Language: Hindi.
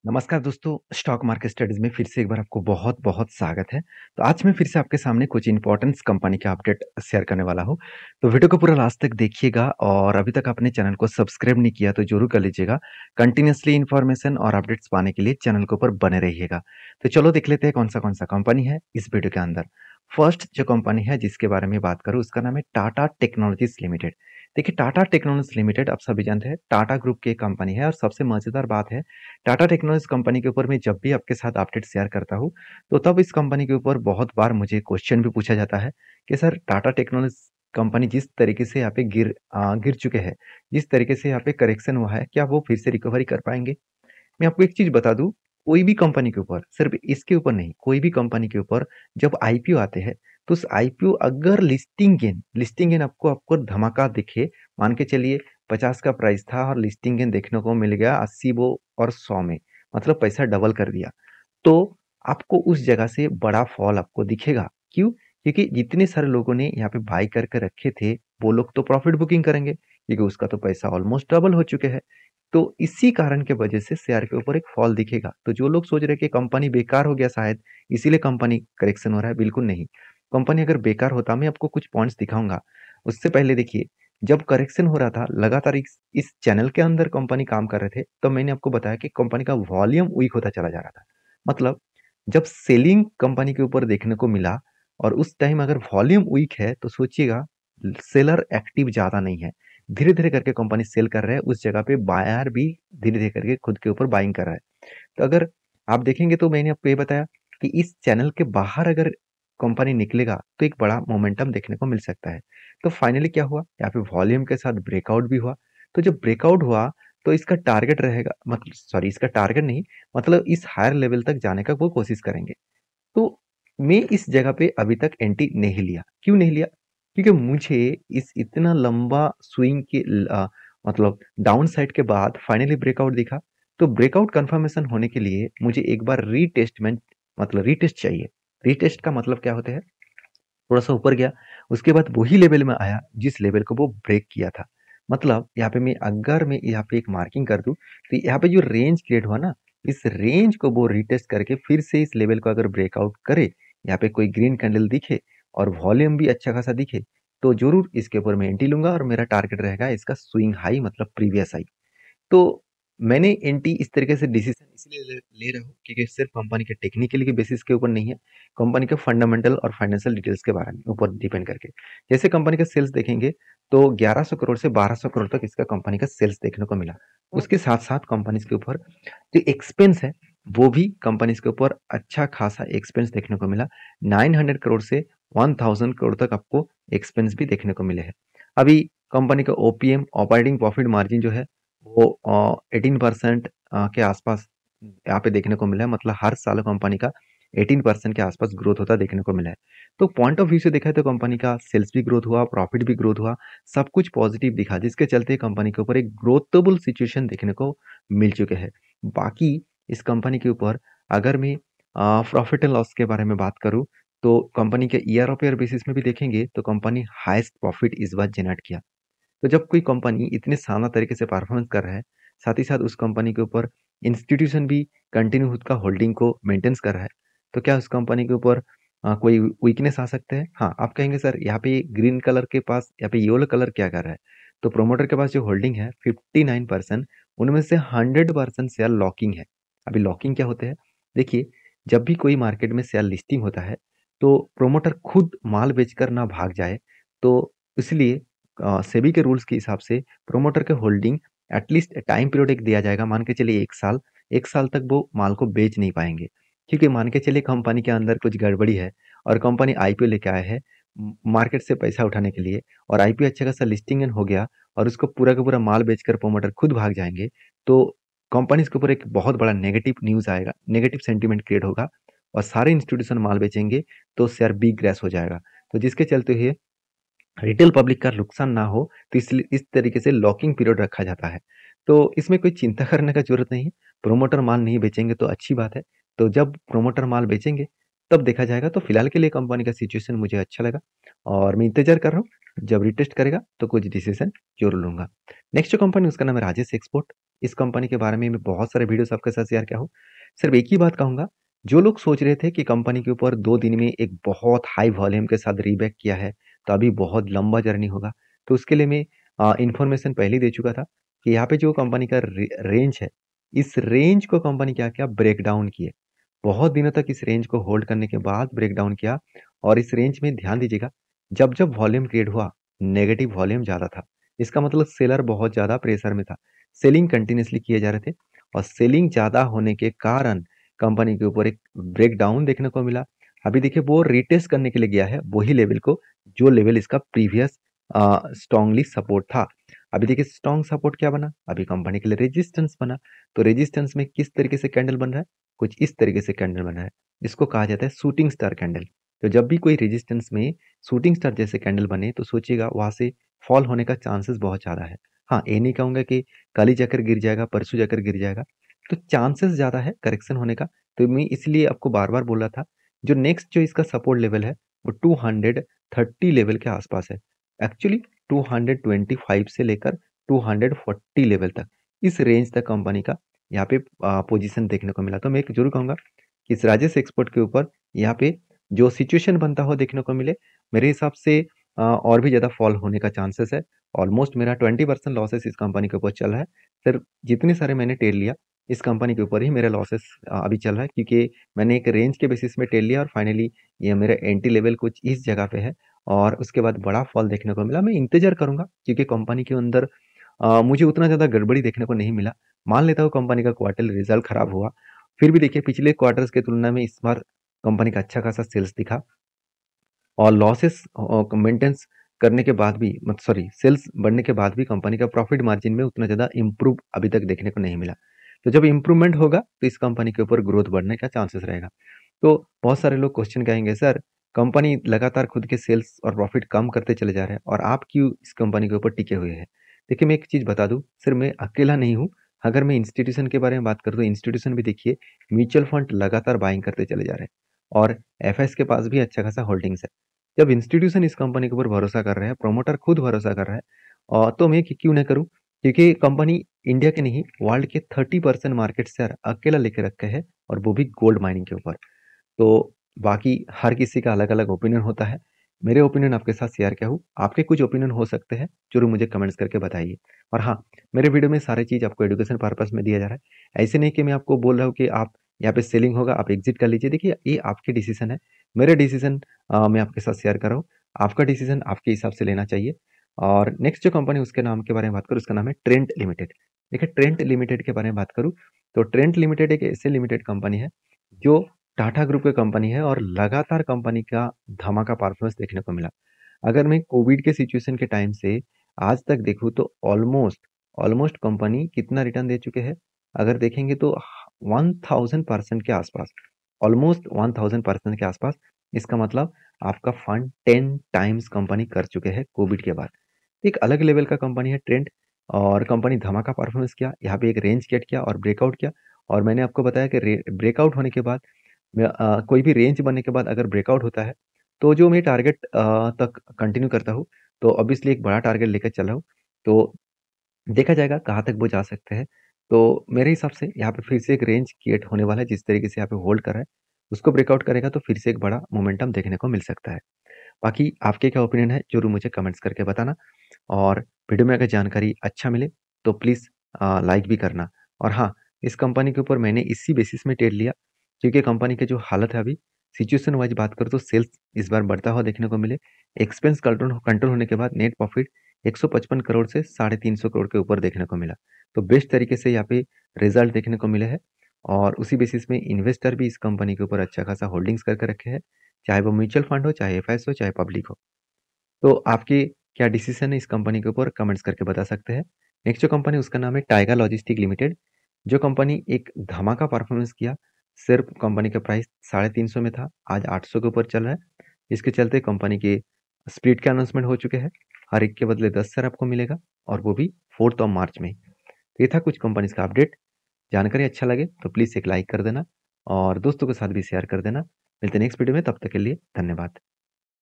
नमस्कार दोस्तों, स्टॉक मार्केट स्टडीज़ में फिर से एक बार आपको बहुत-बहुत स्वागत है। तो आज मैं फिर से आपके सामने कुछ इम्पोर्टेंट्स कंपनी के अपडेट शेयर करने वाला हूँ। तो वीडियो को पूरा लास्ट तक देखिएगा और अभी तक आपने चैनल को सब्सक्राइब नहीं किया तो ज़रूर कर लीजिएगा। कंटिन्यूअसली इन्फॉर्मेशन और अपडेट्स पाने के लिए चैनल के ऊपर बने रहिएगा। तो चलो देख लेते हैं कौन-सा कंपनी है इस वीडियो के अंदर। फर्स्ट जो कंपनी है जिसके बारे में बात करूँ उसका नाम है टाटा टेक्नोलॉजीज़ लिमिटेड। देखिए टाटा टेक्नोलॉजीज़ लिमिटेड आप सभी जानते हैं टाटा ग्रुप की एक कंपनी है और सबसे मज़ेदार बात है टाटा टेक्नोलॉजीज़ कंपनी के ऊपर मैं जब भी आपके साथ अपडेट शेयर करता हूँ, तो तब इस कंपनी के ऊपर बहुत बार मुझे क्वेश्चन भी पूछा जाता है कि सर टाटा टेक्नोलॉजीज़ कंपनी जिस तरीके से यहाँ पे गिर चुके हैं, जिस तरीके से यहाँ पे करेक्शन हुआ है, क्या वो फिर से रिकवरी कर पाएँगे? मैं आपको एक चीज़ बता दूँ, कोई भी कंपनी के ऊपर, सिर्फ़ इसके ऊपर नहीं, कोई भी कंपनी के ऊपर जब आईपीओ आते हैं, तो उस आईपीओ अगर लिस्टिंग गेन आपको आपको धमाका दिखे, मान के चलिए 50 का प्राइस था और लिस्टिंग गेन देखने को मिल गया 80 वो और 100 में, मतलब पैसा डबल कर दिया। तो आपको उस जगह से बड़ा फॉल आपको दिखेगा। क्यों? क्योंकि जितने सारे लोगों ने यहाँ पे बाय करके रखे थे, वो लोग तो प्रॉफ़िट बुकिंग करेंगे, क्योंकि उसका तो पैसा ऑलमोस्ट डबल हो चुके हैं। तो इसी कारण के वजह से शेयर के ऊपर एक फॉल दिखेगा। तो जो लोग सोच रहे हैं कि कंपनी बेकार हो गया शायद, इसीलिए कंपनी करेक्शन हो रहा है, बिल्कुल नहीं। कंपनी अगर बेकार होता, मैं आपको कुछ पॉइंट्स दिखाऊँगा। उससे पहले देखिए, जब करेक्शन हो रहा था, लगातार इस चैनल के अंदर कंपनी काम कर रहे थे, तो मैंने आपको बताया कि कंपनी का वॉल्यूम वीक होता चला जा रहा था। मतलब जब सेलिंग कंपनी के ऊपर देखने को मिला और उस टाइम अगर वॉल्यूम वीक है, तो सोचिएगा सेलर एक्टिव ज़्यादा नहीं है। धीरे-धीरे करके कंपनी सेल कर रहा है, उस जगह पे बायर भी धीरे-धीरे करके खुद के ऊपर बाइंग कर रहा है। तो अगर आप देखेंगे तो मैंने आपको ये बताया कि इस चैनल के बाहर अगर कंपनी निकलेगा, तो एक बड़ा मोमेंटम देखने को मिल सकता है। तो फाइनली क्या हुआ? यहाँ पे वॉल्यूम के साथ ब्रेकआउट भी हुआ। तो जब ब्रेकआउट हुआ, तो इसका टारगेट रहेगा मतलब सॉरी इसका टारगेट नहीं, मतलब इस हायर लेवल तक जाने का वो कोशिश करेंगे। तो मैं इस जगह पे अभी तक एंट्री नहीं लिया। क्यों नहीं लिया? क्योंकि मुझे इस इतना लंबा स्विंग के मतलब डाउन साइड के बाद फाइनली ब्रेकआउट दिखा। तो ब्रेकआउट कंफर्मेशन होने के लिए मुझे एक बार रीटेस्ट चाहिए। रीटेस्ट का मतलब क्या होता है? थोड़ा-सा ऊपर गया, उसके बाद वही लेवल में आया जिस लेवल को वो ब्रेक किया था। मतलब यहाँ पे मैं यहाँ पे एक मार्किंग कर दूँ, तो यहाँ पे जो रेंज क्रिएट हुआ ना, इस रेंज को वो रिटेस्ट करके फिर से इस लेवल को अगर ब्रेकआउट करे, यहाँ पे कोई ग्रीन कैंडल दिखे और वॉल्यूम भी अच्छा खासा दिखे, तो ज़रूर इसके ऊपर मैं एंट्री लूँगा और मेरा टारगेट रहेगा इसका स्विंग हाई मतलब प्रीवियस हाई। तो मैंने एंटी इस तरीके से डिसीजन इसलिए ले रहा हूँ क्योंकि सिर्फ कंपनी के टेक्निकल के बेसिस के ऊपर नहीं है, कंपनी के फंडामेंटल और फाइनेंशियल डिटेल्स के बारे में ऊपर डिपेंड करके। जैसे कंपनी का सेल्स देखेंगे तो 1100 करोड़ से 1200 करोड़ तक इसका कंपनी का सेल्स देखने को मिला। उसके साथ-साथ कंपनीज़ के ऊपर जो एक्सपेंस है, वो भी कंपनीज़ के ऊपर अच्छा खासा एक्सपेंस देखने को मिला। 900 करोड़ से 1000 करोड़ तक आपको एक्सपेंस भी देखने को मिले हैं। अभी कंपनी का ओपीएम ऑपरेटिंग प्रॉफिट मार्जिन जो है वो 18% के आसपास यहाँ पे देखने को मिला है, मतलब हर साल कंपनी का 18% के आसपास ग्रोथ होता देखने को मिला है। तो पॉइंट ऑफ व्यू से देखा है तो कंपनी का सेल्स भी ग्रोथ हुआ, प्रॉफिट भी ग्रोथ हुआ, सब कुछ पॉजिटिव दिखा जिसके चलते कंपनी के ऊपर एक ग्रोथेबल सिचुएशन देखने को मिल चुके हैं। बाकी इस कंपनी के ऊपर अगर मैं प्रॉफिट एंड लॉस के बारे में बात करूँ तो कंपनी के ईयर ऑफ ईयर बेसिस में भी देखेंगे तो कंपनी हाईएस्ट प्रॉफिट इस बार जनरेट किया। तो जब कोई कंपनी इतने शानदार तरीके से परफॉर्मेंस कर रहा है, साथ ही साथ उस कंपनी के ऊपर इंस्टीट्यूशन भी कंटिन्यू खुद का होल्डिंग को मेंटेन्स कर रहा है, तो क्या उस कंपनी के ऊपर कोई वीकनेस आ सकता है? हाँ, आप कहेंगे सर यहाँ पे ग्रीन कलर के पास यहाँ पे येलो कलर क्या कर रहा है? तो प्रोमोटर के पास जो होल्डिंग है 59% उनमें से 100% शेयर लॉकिंग है। अभी लॉकिंग क्या होते हैं? देखिए, जब भी कोई मार्केट में शेयर लिस्टिंग होता है, तो प्रोमोटर खुद माल बेचकर ना भाग जाए, तो इसलिए सेबी के रूल्स के हिसाब से प्रोमोटर के होल्डिंग एटलीस्ट टाइम पीरियड एक दिया जाएगा, मान के चलिए 1 साल। 1 साल तक वो माल को बेच नहीं पाएंगे, क्योंकि मान के चलिए कंपनी के अंदर कुछ गड़बड़ी है और कंपनी आईपीओ लेके आए है मार्केट से पैसा उठाने के लिए, और आईपीओ अच्छा खासा लिस्टिंग हो गया और उसको पूरा का पूरा माल बेचकर प्रोमोटर खुद भाग जाएंगे, तो कंपनी के ऊपर एक बहुत बड़ा नेगेटिव न्यूज आएगा, नेगेटिव सेंटीमेंट क्रिएट होगा और सारे इंस्टीट्यूशन माल बेचेंगे, तो शेयर बिग क्रैश हो जाएगा। तो जिसके चलते हुए रिटेल पब्लिक का नुकसान ना हो, तो इसलिए इस तरीके से लॉकिंग पीरियड रखा जाता है। तो इसमें कोई चिंता करने का ज़रूरत नहीं है, प्रोमोटर माल नहीं बेचेंगे तो अच्छी बात है। तो जब प्रोमोटर माल बेचेंगे, तब देखा जाएगा। तो फिलहाल के लिए कंपनी का सिचुएशन मुझे अच्छा लगा और मैं इंतजार कर रहा हूँ, जब रिटेस्ट करेगा तो कुछ डिसीजन जरूर लूंगा। नेक्स्ट जो कंपनी उसका नाम है राजेश एक्सपोर्ट। इस कंपनी के बारे में मैं बहुत सारे वीडियोस आपके साथ शेयर किया हूँ। सिर्फ एक ही बात कहूंगा, जो लोग सोच रहे थे कि कंपनी के ऊपर 2 दिन में एक बहुत हाई वॉल्यूम के साथ रीबैक किया है तो अभी बहुत लंबा जर्नी होगा, तो उसके लिए मैं इंफॉर्मेशन पहले ही दे चुका था कि यहाँ पे जो कंपनी का रेंज है, इस रेंज को कंपनी क्या किया, ब्रेक डाउन किए। बहुत दिनों तक इस रेंज को होल्ड करने के बाद ब्रेक डाउन किया और इस रेंज में ध्यान दीजिएगा, जब जब वॉल्यूम ट्रेड हुआ नेगेटिव वॉल्यूम ज्यादा था, इसका मतलब सेलर बहुत ज्यादा प्रेशर में था, सेलिंग कंटिन्यूसली किए जा रहे थे और सेलिंग ज्यादा होने के कारण कंपनी के ऊपर एक ब्रेक डाउन देखने को मिला। अभी देखिए वो रिटेस्ट करने के लिए गया है वही लेवल को, जो लेवल इसका प्रीवियस स्ट्रांगली सपोर्ट था। अभी देखिए स्ट्रॉन्ग सपोर्ट क्या बना, अभी कंपनी के लिए रेजिस्टेंस बना। तो रेजिस्टेंस में किस तरीके से कैंडल बन रहा है, कुछ इस तरीके से कैंडल बन रहा है, इसको कहा जाता है शूटिंग स्टार कैंडल। तो जब भी कोई रेजिस्टेंस में शूटिंग स्टार जैसे कैंडल बने तो सोचिएगा वहां से फॉल होने का चांसेस बहुत ज्यादा है। हाँ, ये नहीं कहूंगा कि कल ही जाकर गिर जाएगा, परसों जाकर गिर जाएगा, तो चांसेस ज्यादा है करेक्शन होने का। तो मैं इसलिए आपको बार बार बोल रहा था, जो नेक्स्ट जो इसका सपोर्ट लेवल है वो 230 लेवल के आसपास है। एक्चुअली 225 से लेकर 240 लेवल तक, इस रेंज तक कंपनी का यहाँ पे पोजीशन देखने को मिला। तो मैं एक जरूर कहूंगा कि इस राजेश एक्सपोर्ट के ऊपर यहाँ पे जो सिचुएशन बनता हो देखने को मिले, मेरे हिसाब से और भी ज्यादा फॉल होने का चांसेस है। ऑलमोस्ट मेरा 20% लॉसेस इस कंपनी के ऊपर चल रहा है। सर जितने सारे मैंने टेल लिया इस कंपनी के ऊपर ही मेरा लॉसेस अभी चल रहा है, क्योंकि मैंने एक रेंज के बेसिस में टेल लिया और फाइनली ये मेरा एंटी लेवल कुछ इस जगह पे है और उसके बाद बड़ा फॉल देखने को मिला। मैं इंतजार करूंगा क्योंकि कंपनी के अंदर मुझे उतना ज़्यादा गड़बड़ी देखने को नहीं मिला। मान लेता हूँ कंपनी का क्वार्टर रिजल्ट खराब हुआ, फिर भी देखिए पिछले क्वार्टर्स की तुलना में इस बार कंपनी का अच्छा खासा सेल्स दिखा और लॉसेस मेंटेन्स करने के बाद भी मत सॉरी सेल्स बढ़ने के बाद भी कंपनी का प्रॉफिट मार्जिन में उतना ज़्यादा इम्प्रूव अभी तक देखने को नहीं मिला। तो जब इम्प्रूवमेंट होगा तो इस कंपनी के ऊपर ग्रोथ बढ़ने का चांसेस रहेगा। तो बहुत सारे लोग क्वेश्चन कहेंगे, सर कंपनी लगातार खुद के सेल्स और प्रॉफिट कम करते चले जा रहे हैं और आप क्यों इस कंपनी के ऊपर टिके हुए हैं। देखिए मैं एक चीज़ बता दूं, सिर्फ मैं अकेला नहीं हूँ। अगर मैं इंस्टीट्यूशन के बारे में बात करूँ तो इंस्टीट्यूशन भी देखिए म्यूचुअल फंड लगातार बाइंग करते चले जा रहे हैं और एफएस के पास भी अच्छा खासा होल्डिंग्स है। जब इंस्टीट्यूशन इस कंपनी के ऊपर भरोसा कर रहे हैं, प्रमोटर खुद भरोसा कर रहा है, और तो मैं क्यों ना करूं, क्योंकि कंपनी इंडिया के नहीं वर्ल्ड के 30% मार्केट शेयर अकेला लेके रखे है और वो भी गोल्ड माइनिंग के ऊपर। तो बाकी हर किसी का अलग अलग ओपिनियन होता है, मेरे ओपिनियन आपके साथ शेयर किया हूँ, आपके कुछ ओपिनियन हो सकते हैं, जरूर मुझे कमेंट्स करके बताइए। और हाँ, मेरे वीडियो में सारी चीज़ आपको एजुकेशन पर्पस में दिया जा रहा है, ऐसे नहीं कि मैं आपको बोल रहा हूँ कि आप यहाँ पे सेलिंग होगा आप एग्जिट कर लीजिए। देखिए ये आपकी डिसीजन है, मेरे डिसीजन मैं आपके साथ शेयर कर रहा हूँ, आपका डिसीजन आपके हिसाब से लेना चाहिए। और नेक्स्ट जो कंपनी उसके नाम के बारे में बात करूँ, उसका नाम है ट्रेंट लिमिटेड। देखिए ट्रेंट लिमिटेड के बारे में बात करूँ तो ट्रेंट लिमिटेड एक ऐसे लिमिटेड कंपनी है जो टाटा ग्रुप की कंपनी है और लगातार कंपनी का धमाका परफॉर्मेंस देखने को मिला। अगर मैं कोविड के सिचुएशन के टाइम से आज तक देखूँ तो ऑलमोस्ट ऑलमोस्ट कंपनी कितना रिटर्न दे चुके हैं, अगर देखेंगे तो 1000% के आसपास, ऑलमोस्ट 1000% के आसपास। इसका मतलब आपका फंड 10 टाइम्स कंपनी कर चुके हैं कोविड के बाद। एक अलग लेवल का कंपनी है ट्रेंड और कंपनी धमाका परफॉर्मेंस किया, यहाँ पे एक रेंज गेट किया और ब्रेकआउट किया। और मैंने आपको बताया कि ब्रेकआउट होने के बाद कोई भी रेंज बनने के बाद अगर ब्रेकआउट होता है तो जो मैं टारगेट तक कंटिन्यू करता हूँ, तो ऑब्वियसली एक बड़ा टारगेट लेकर चल रहा हूँ, तो देखा जाएगा कहाँ तक वो जा सकते हैं। तो मेरे हिसाब से यहाँ पे फिर से एक रेंज क्रिएट होने वाला है, जिस तरीके से यहाँ पे होल्ड कर रहा है उसको ब्रेकआउट करेगा तो फिर से एक बड़ा मोमेंटम देखने को मिल सकता है। बाकी आपके क्या ओपिनियन है जरूर मुझे कमेंट्स करके बताना और वीडियो में अगर जानकारी अच्छा मिले तो प्लीज़ लाइक भी करना। और हाँ, इस कंपनी के ऊपर मैंने इसी बेसिस में ट्रेड लिया क्योंकि कंपनी की जो हालत है अभी सिचुएशन वाइज बात करूँ तो सेल्स इस बार बढ़ता हुआ देखने को मिले, एक्सपेंस कंट्रोल कंट्रोल होने के बाद नेट प्रॉफिट 155 करोड़ से 350 करोड़ के ऊपर देखने को मिला। तो बेस्ट तरीके से यहाँ पे रिजल्ट देखने को मिले हैं और उसी बेसिस में इन्वेस्टर भी इस कंपनी के ऊपर अच्छा खासा होल्डिंग्स करके रखे हैं, चाहे वो म्यूचुअल फंड हो, चाहे एफआईएस हो, चाहे पब्लिक हो। तो आपके क्या डिसीजन है इस कंपनी के ऊपर कमेंट्स करके बता सकते हैं। नेक्स्ट जो कंपनी उसका नाम है टाइगर लॉजिस्टिक लिमिटेड। जो कंपनी एक धमाका परफॉर्मेंस किया, सिर्फ कंपनी का प्राइस 350 में था, आज 800 के ऊपर चल रहा है। इसके चलते कंपनी के स्प्लिट के अनाउंसमेंट हो चुके हैं, हर एक के बदले 10 शेयर आपको मिलेगा और वो भी 4 मार्च में। तो ये था कुछ कंपनीज का अपडेट। जानकारी अच्छा लगे तो प्लीज़ एक लाइक कर देना और दोस्तों के साथ भी शेयर कर देना। मिलते हैं नेक्स्ट वीडियो में, तब तक के लिए धन्यवाद।